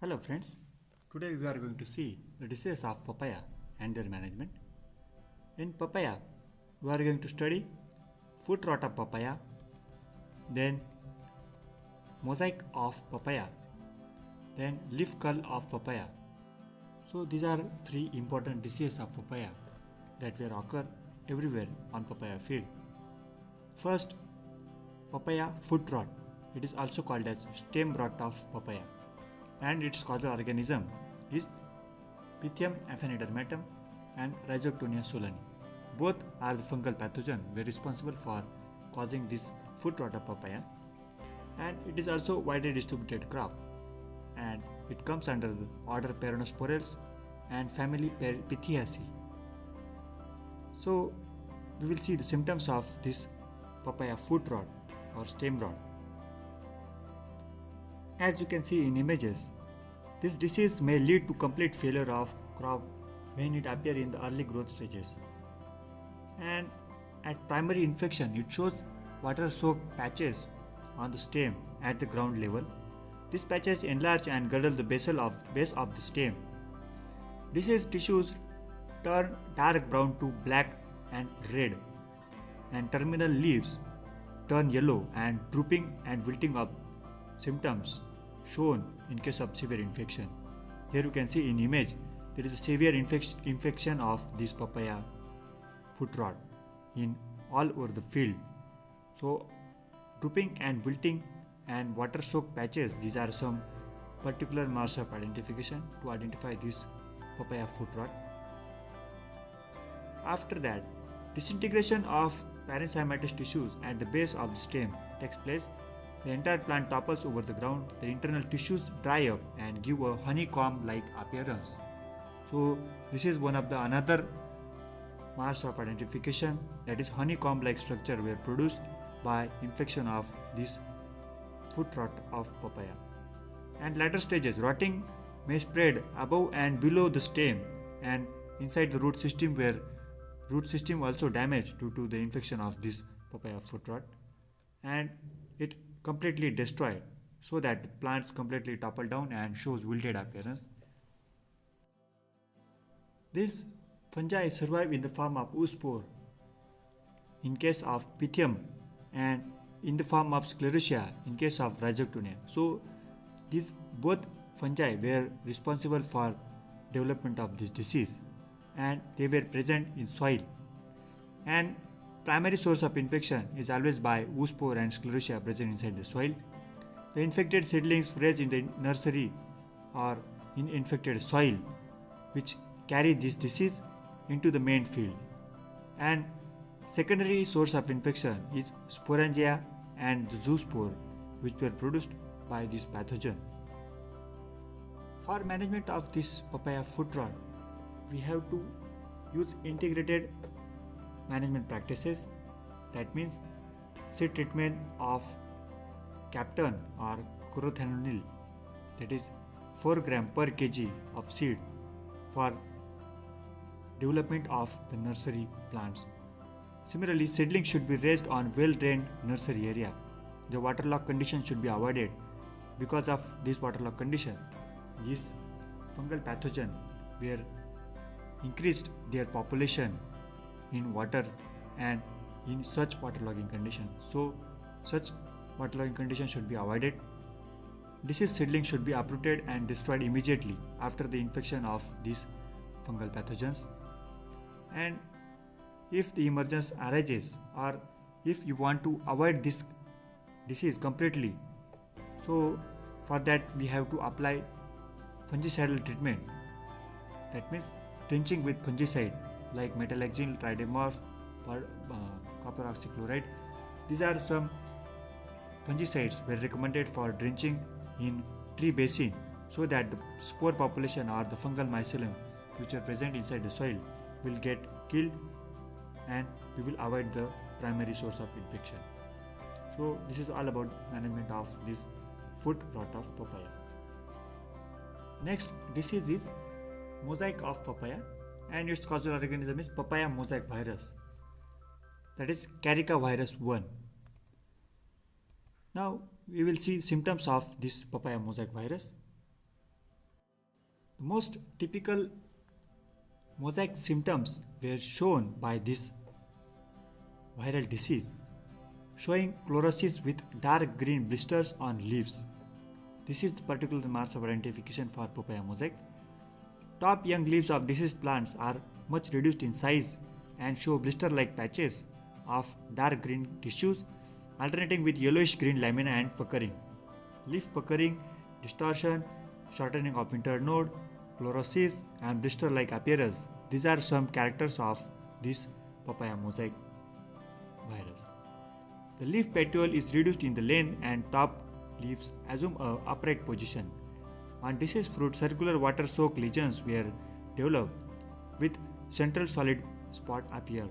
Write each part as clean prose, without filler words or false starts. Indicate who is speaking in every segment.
Speaker 1: Hello friends, today we are going to see the diseases of papaya and their management. In papaya, we are going to study foot rot of papaya, then mosaic of papaya, then leaf curl of papaya. So these are three important diseases of papaya that will occur everywhere on papaya field. First, papaya foot rot. It is also called as stem rot of papaya, and its causal organism is Pythium aphanidermatum and Rhizoctonia solani. Both are the fungal pathogen were responsible for causing this foot rot of papaya, and it is also widely distributed crop, and it comes under the order Peronosporales and family Pythiaceae. So we will see the symptoms of this papaya foot rot or stem rot. As you can see in images, this disease may lead to complete failure of crop when it appears in the early growth stages. And at primary infection, it shows water-soaked patches on the stem at the ground level. These patches enlarge and girdle the base of the stem. Diseased tissues turn dark brown to black and red, and terminal leaves turn yellow and drooping and wilting up symptoms shown in case of severe infection. Here you can see in image there is a severe infection of this papaya foot rot in all over the field. So drooping and wilting and water soaked patches, these are some particular marks of identification to identify this papaya foot rot. After that, disintegration of parenchymatous tissues at the base of the stem takes place. The entire plant topples over the ground, the internal tissues dry up and give a honeycomb-like appearance. So this is one of the another marks of identification, that is honeycomb-like structure were produced by infection of this foot rot of papaya. And later stages, rotting may spread above and below the stem and inside the root system, where root system also damaged due to the infection of this papaya foot rot, and it completely destroyed, so that the plants completely topple down and shows wilted appearance. These fungi survive in the form of oospore in case of Pythium and in the form of Sclerotia in case of Rhizoctonia. So these both fungi were responsible for development of this disease, and they were present in soil, and primary source of infection is always by oospore and Sclerotia present inside the soil. The infected seedlings raised in the nursery or in infected soil, which carry this disease into the main field. And secondary source of infection is sporangia and the zoospore, which were produced by this pathogen. For management of this papaya foot rot, we have to use integrated management practices. That means seed treatment of Captan or chlorothalonil, that is 4 gram per kg of seed for development of the nursery plants. Similarly, seedlings should be raised on well-drained nursery area. The waterlogged condition should be avoided. Because of this waterlogged condition, this fungal pathogen were increased their population in water and in such waterlogging condition. So such waterlogging condition should be avoided. Diseased seedlings should be uprooted and destroyed immediately after the infection of these fungal pathogens. And if the emergence arises, or if you want to avoid this disease completely, so for that we have to apply fungicidal treatment. That means drenching with fungicide like metalaxyl, tridamorph, copper oxychloride. These are some fungicides were recommended for drenching in tree basin, so that the spore population or the fungal mycelium which are present inside the soil will get killed, and we will avoid the primary source of infection. So this is all about management of this foot rot of papaya. Next disease is mosaic of papaya, and its causal organism is papaya mosaic virus, that is Carica virus 1. Now we will see symptoms of this papaya mosaic virus. The most typical mosaic symptoms were shown by this viral disease, showing chlorosis with dark green blisters on leaves. This is the particular marks of identification for papaya mosaic. Top young leaves of diseased plants are much reduced in size and show blister-like patches of dark green tissues alternating with yellowish green lamina and puckering. Leaf puckering, distortion, shortening of internode, chlorosis, and blister-like appearance. These are some characters of this papaya mosaic virus. The leaf petiole is reduced in the length and top leaves assume a upright position. On diseased fruit, circular water-soaked lesions were developed with central solid spot appear.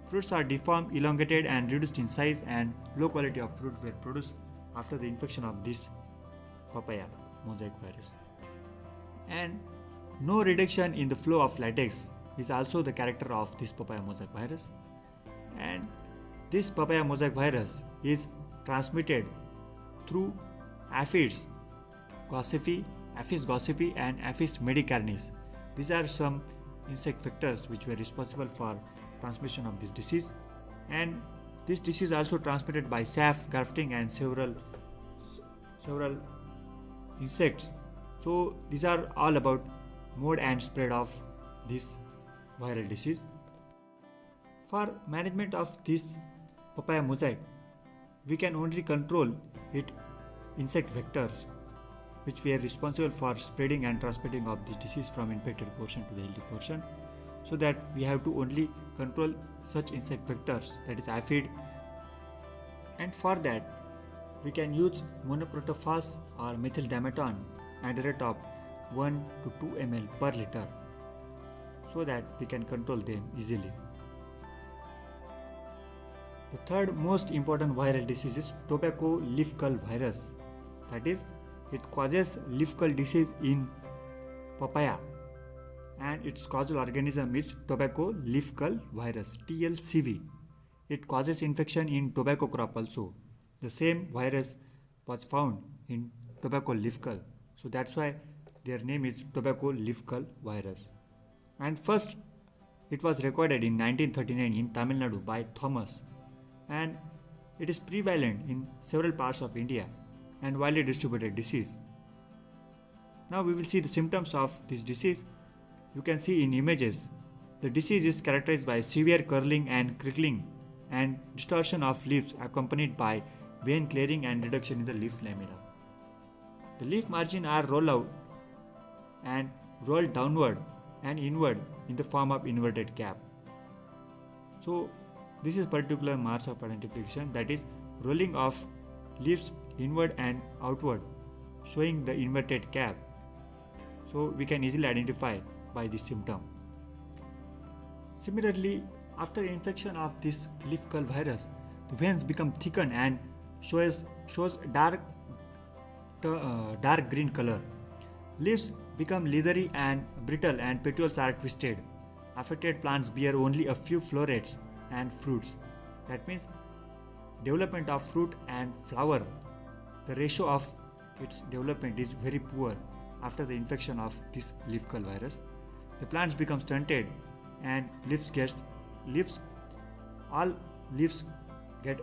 Speaker 1: Fruits are deformed, elongated and reduced in size, and low quality of fruit were produced after the infection of this papaya mosaic virus. And no reduction in the flow of latex is also the character of this papaya mosaic virus. And this papaya mosaic virus is transmitted through Aphids gossypi, Apis gossypi and Apis mellicornis. These are some insect vectors which were responsible for transmission of this disease, and this disease also transmitted by chaff, grafting and several insects. So these are all about mode and spread of this viral disease. For management of this papaya mosaic, we can only control its insect vectors which were responsible for spreading and transmitting of this disease from infected portion to the healthy portion. So that we have to only control such insect vectors, that is aphid, and for that we can use monoprotophos or methyldameton at the rate of 1 to 2 ml per liter, so that we can control them easily. The third most important viral disease is tobacco leaf curl virus, that is, it causes leaf curl disease in papaya, and its causal organism is tobacco leaf curl virus TLCV. It causes infection in tobacco crop also. The same virus was found in tobacco leaf curl, so that's why their name is tobacco leaf curl virus. And first it was recorded in 1939 in Tamil Nadu by Thomas, and it is prevalent in several parts of India and widely distributed disease. Now we will see the symptoms of this disease. You can see in images, the disease is characterized by severe curling and crinkling and distortion of leaves accompanied by vein clearing and reduction in the leaf lamina. The leaf margin are rolled out and rolled downward and inward in the form of inverted cap. So this is particular marks of identification, that is rolling of leaves inward and outward, showing the inverted cap. So we can easily identify by this symptom. Similarly, after infection of this leaf curl virus, the veins become thickened and shows dark green color. Leaves become leathery and brittle and petioles are twisted. Affected plants bear only a few florets and fruits. That means development of fruit and flower, the ratio of its development is very poor after the infection of this leaf curl virus. The plants become stunted and all leaves get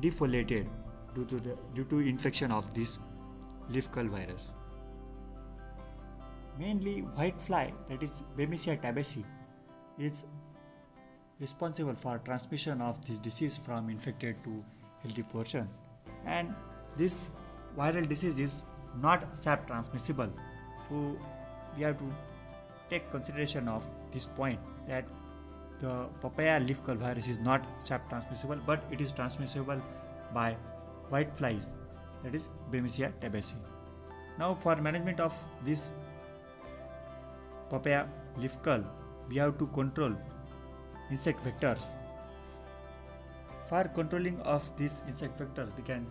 Speaker 1: defoliated due to infection of this leaf curl virus. Mainly white fly, that is Bemisia tabaci, is responsible for transmission of this disease from infected to healthy person, and this viral disease is not sap transmissible. So we have to take consideration of this point, that the papaya leaf curl virus is not sap transmissible, but it is transmissible by white flies, that is Bemisia tabaci. Now for management of this papaya leaf curl, we have to control insect vectors. For controlling of these insect vectors, we can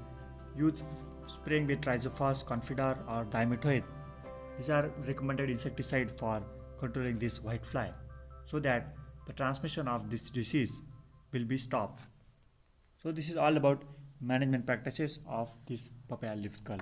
Speaker 1: use spraying with Trizophos, Confidor or Dimethoid. These are recommended insecticide for controlling this white fly, so that the transmission of this disease will be stopped. So this is all about management practices of this papaya leaf curl.